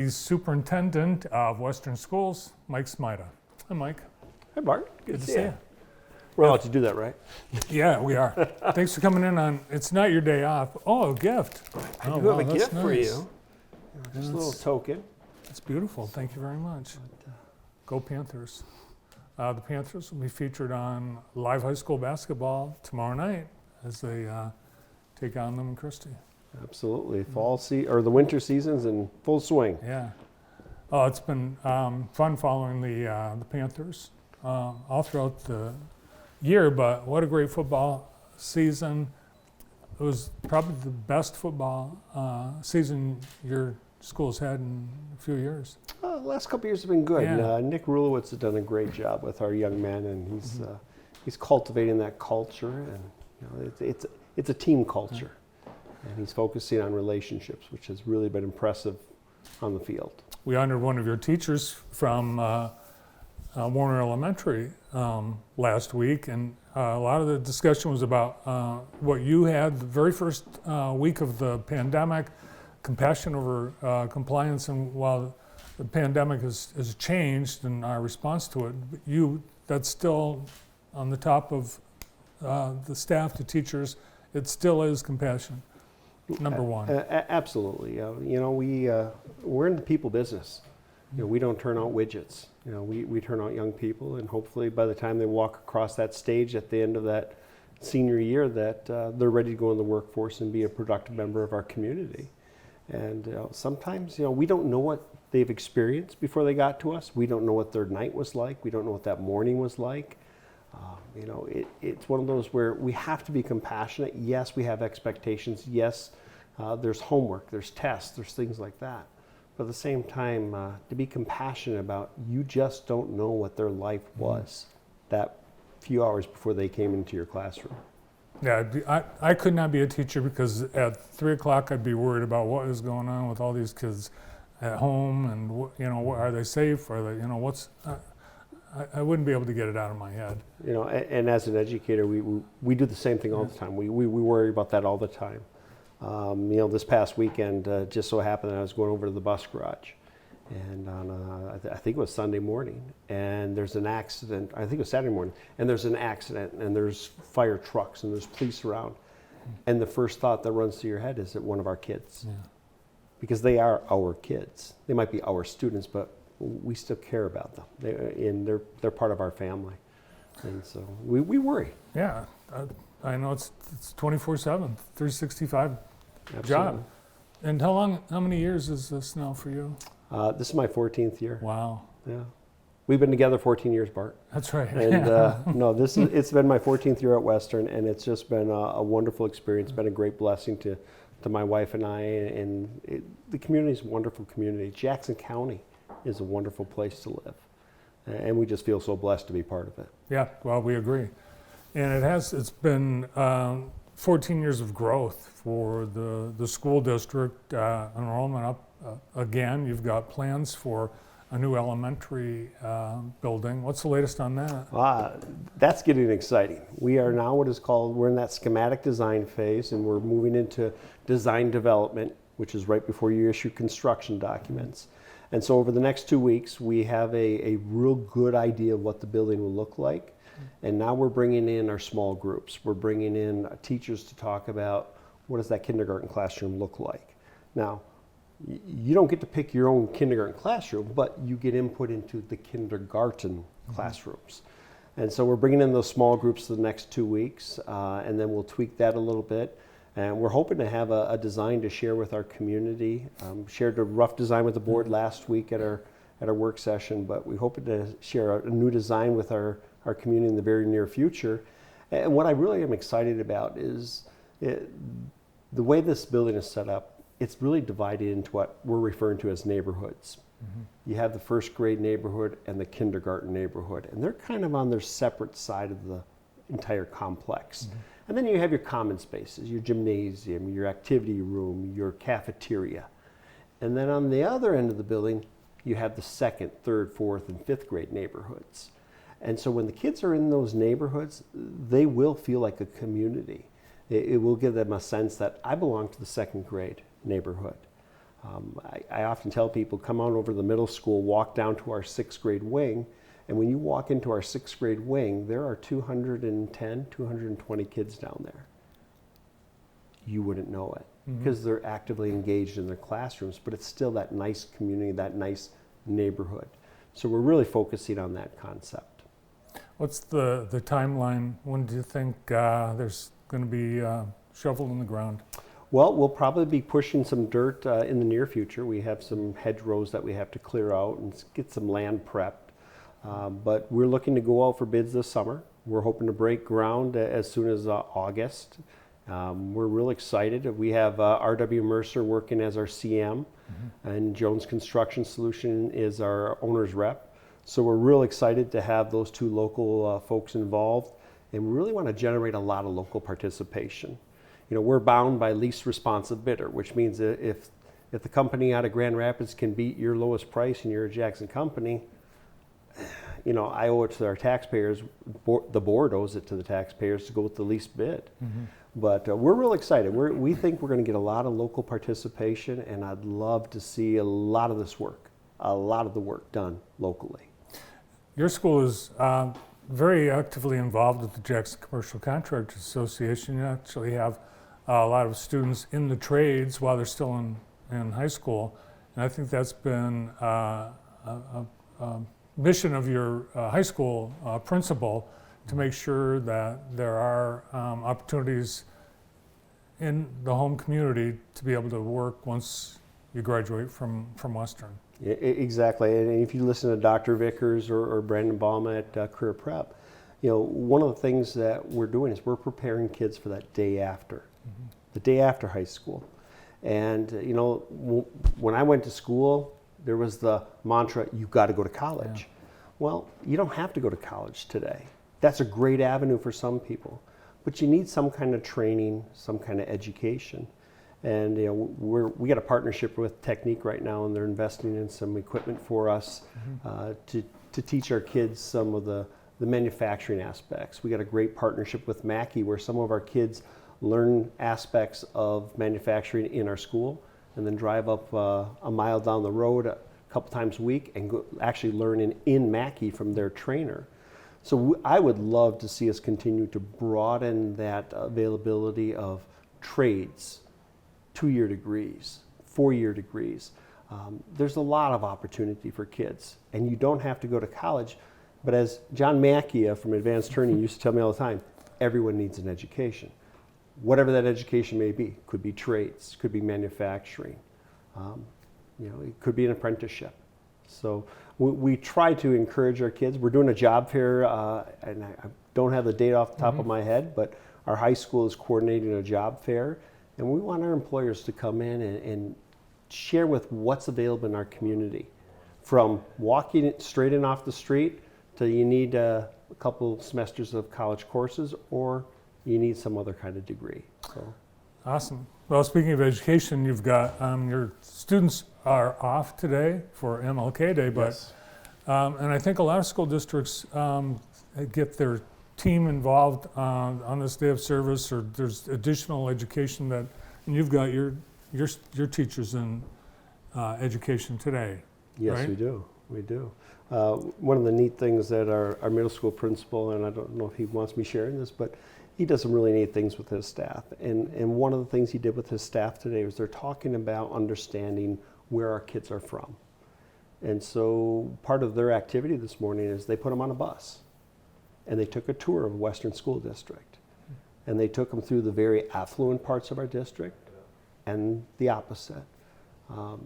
The Superintendent of Western Schools, Mike Smajda. Hi, Mike. Hi, Bart. Good to see you. We're allowed to do that, right? Yeah, we are. Thanks for coming in on, it's not your day off. Oh, a gift. I Oh, do have wow, a that's gift for nice. you. Just a little token. It's beautiful. Thank you very much. Go Panthers. The Panthers will be featured on live high school basketball tomorrow night as they take on them in Christie. Absolutely. Or the winter season's in full swing. Yeah. Oh, it's been fun following the Panthers all throughout the year, but what a great football season. It was probably the best football season your school's had in a few years. The last couple of years have been good. Yeah. Nick Rulowitz has done a great job with our young men, and he's cultivating that culture, and it's a team culture. And he's focusing on relationships, which has really been impressive on the field. We honored one of your teachers from Warner Elementary last week, and a lot of the discussion was about what you had the very first week of the pandemic, compassion over compliance, and while the pandemic has changed and our response to it, that's still on the top of the staff, the teachers, it still is compassion. Number one. Absolutely. We're in the people business. We don't turn out widgets. We turn out young people, and hopefully by the time they walk across that stage at the end of that senior year, that they're ready to go in the workforce and be a productive member of our community. And sometimes, we don't know what they've experienced before they got to us. We don't know what their night was like. We don't know what that morning was like. It's one of those where we have to be compassionate. Yes, we have expectations. Yes, there's homework, there's tests, there's things like that. But at the same time, to be compassionate about, you just don't know what their life was that few hours before they came into your classroom. Yeah, I could not be a teacher because at 3 o'clock I'd be worried about what is going on with all these kids at home, and are they safe? Are they, I wouldn't be able to get it out of my head. And as an educator, we do the same thing all the time. We worry about that all the time. This past weekend, just so happened that I was going over to the bus garage, and on I think it was Sunday morning, and there's an accident. I think it was Saturday morning, and there's an accident, and there's fire trucks, and there's police around, and the first thought that runs through your head is that one of our kids, because they are our kids. They might be our students, but we still care about them, they're part of our family, and so we worry. Yeah, I know it's 24/7, 365 job. And how many years is this now for you? This is my 14th year. Wow. Yeah, we've been together 14 years, Bart. That's right. And it's been my 14th year at Western, and it's just been a wonderful experience. Been a great blessing to my wife and I, and the community is a wonderful community. Jackson County is a wonderful place to live, and we just feel so blessed to be part of it. Yeah, well, we agree. And it's been 14 years of growth for the school district, enrollment up again. You've got plans for a new elementary building. What's the latest on that? That's getting exciting. We are now we're in that schematic design phase, and we're moving into design development, which is right before you issue construction documents. And so over the next 2 weeks, we have a real good idea of what the building will look like. And now we're bringing in our small groups. We're bringing in teachers to talk about what does that kindergarten classroom look like. Now, you don't get to pick your own kindergarten classroom, but you get input into the kindergarten classrooms. And so we're bringing in those small groups the next 2 weeks, and then we'll tweak that a little bit. And we're hoping to have a design to share with our community. Shared a rough design with the board last week at our work session, but we hope to share a new design with our community in the very near future. And what I really am excited about is the way this building is set up. It's really divided into what we're referring to as neighborhoods. You have the first grade neighborhood and the kindergarten neighborhood, and they're kind of on their separate side of the entire complex. And then you have your common spaces, your gymnasium, your activity room, your cafeteria. And then on the other end of the building, you have the second, third, fourth, and fifth grade neighborhoods. And so when the kids are in those neighborhoods, they will feel like a community. It will give them a sense that I belong to the second grade neighborhood. I often tell people, come on over to the middle school, walk down to our 6th grade wing, and when you walk into our 6th grade wing, there are 210, 220 kids down there. You wouldn't know it because they're actively engaged in their classrooms, but it's still that nice community, that nice neighborhood. So we're really focusing on that concept. What's the timeline? When do you think there's going to be shovel in the ground? Well, we'll probably be pushing some dirt in the near future. We have some hedgerows that we have to clear out and get some land prepped. But we're looking to go out for bids this summer. We're hoping to break ground as soon as August. We're real excited. We have R.W. Mercer working as our CM, and Jones Construction Solution is our owner's rep. So we're real excited to have those two local folks involved, and we really want to generate a lot of local participation. You know, we're bound by least responsive bidder, which means that if the company out of Grand Rapids can beat your lowest price and you're a Jackson company, you know, I owe it to our taxpayers, the board owes it to the taxpayers to go with the least bid. But we're real excited. We think we're going to get a lot of local participation, and I'd love to see a lot of this work, a lot of the work done locally. Your school is very actively involved with the Jackson Commercial Contractors Association. You actually have a lot of students in the trades while they're still in high school, and I think that's been a mission of your high school principal to make sure that there are opportunities in the home community to be able to work once you graduate from Western. Yeah, exactly, and if you listen to Dr. Vickers or Brandon Baum at Career Prep, you know, one of the things that we're doing is we're preparing kids for that day after, the day after high school. And you know, when I went to school, there was the mantra, you've got to go to college. Yeah. Well, you don't have to go to college today. That's a great avenue for some people, but you need some kind of training, some kind of education. And you know, we got a partnership with Technique right now, and they're investing in some equipment for us to teach our kids some of the manufacturing aspects. We got a great partnership with Mackey, where some of our kids learn aspects of manufacturing in our school, and then drive up a mile down the road a couple times a week and go actually learn in Mackey from their trainer. So I would love to see us continue to broaden that availability of trades, 2-year degrees, 4-year degrees. There's a lot of opportunity for kids, and you don't have to go to college. But as John Macchia from Advanced Turning used to tell me all the time, everyone needs an education. Whatever that education may be, could be trades, could be manufacturing, you know, it could be an apprenticeship. So we try to encourage our kids. We're doing a job fair, and I don't have the date off the top of my head, but our high school is coordinating a job fair, and we want our employers to come in and share with what's available in our community. From walking straight in off the street to you need a couple semesters of college courses, or you need some other kind of degree. So. Awesome. Well, speaking of education, you've got your students are off today for MLK Day, but Yes. And I think a lot of school districts get their team involved on this day of service, or there's additional education that, and you've got your teachers in education today. Yes, right? we do. We do. One of the neat things that our middle school principal, and I don't know if he wants me sharing this, but he does some really neat things with his staff. And one of the things he did with his staff today was they're talking about understanding where our kids are from. And so part of their activity this morning is they put them on a bus, and they took a tour of Western School District. And they took them through the very affluent parts of our district and the opposite.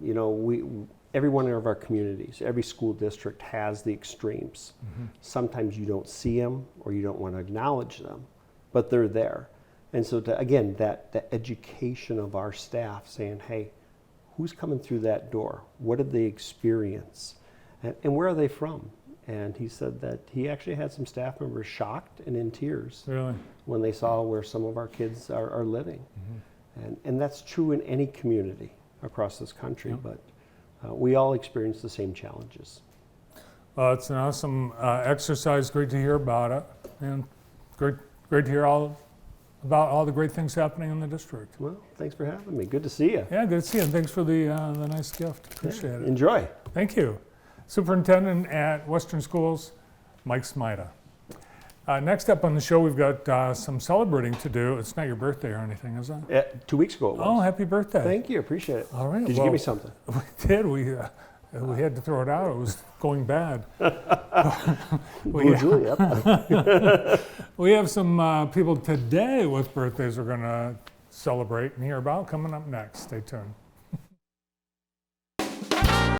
You know, every one of our communities, every school district has the extremes. Sometimes you don't see them or you don't want to acknowledge them, but they're there. And so again, that education of our staff saying, hey, who's coming through that door? What did they experience? And where are they from? And he said that he actually had some staff members shocked and in tears when they saw where some of our kids are living. And that's true in any community across this country, but we all experience the same challenges. Well, it's an awesome exercise. Great to hear about it, and great to hear all about all the great things happening in the district. Well, thanks for having me. Good to see you. Yeah, good to see you, and thanks for the nice gift. Appreciate it. Enjoy. Thank you. Superintendent at Western Schools, Mike Smajda. Next up on the show, we've got some celebrating to do. It's not your birthday or anything, is it? 2 weeks ago it was. Oh, happy birthday. Thank you. Appreciate it. All right. Did you give me something? We did. We had to throw it out. It was going bad. Blue Juliet. We have some people today with birthdays we're going to celebrate and hear about coming up next. Stay tuned.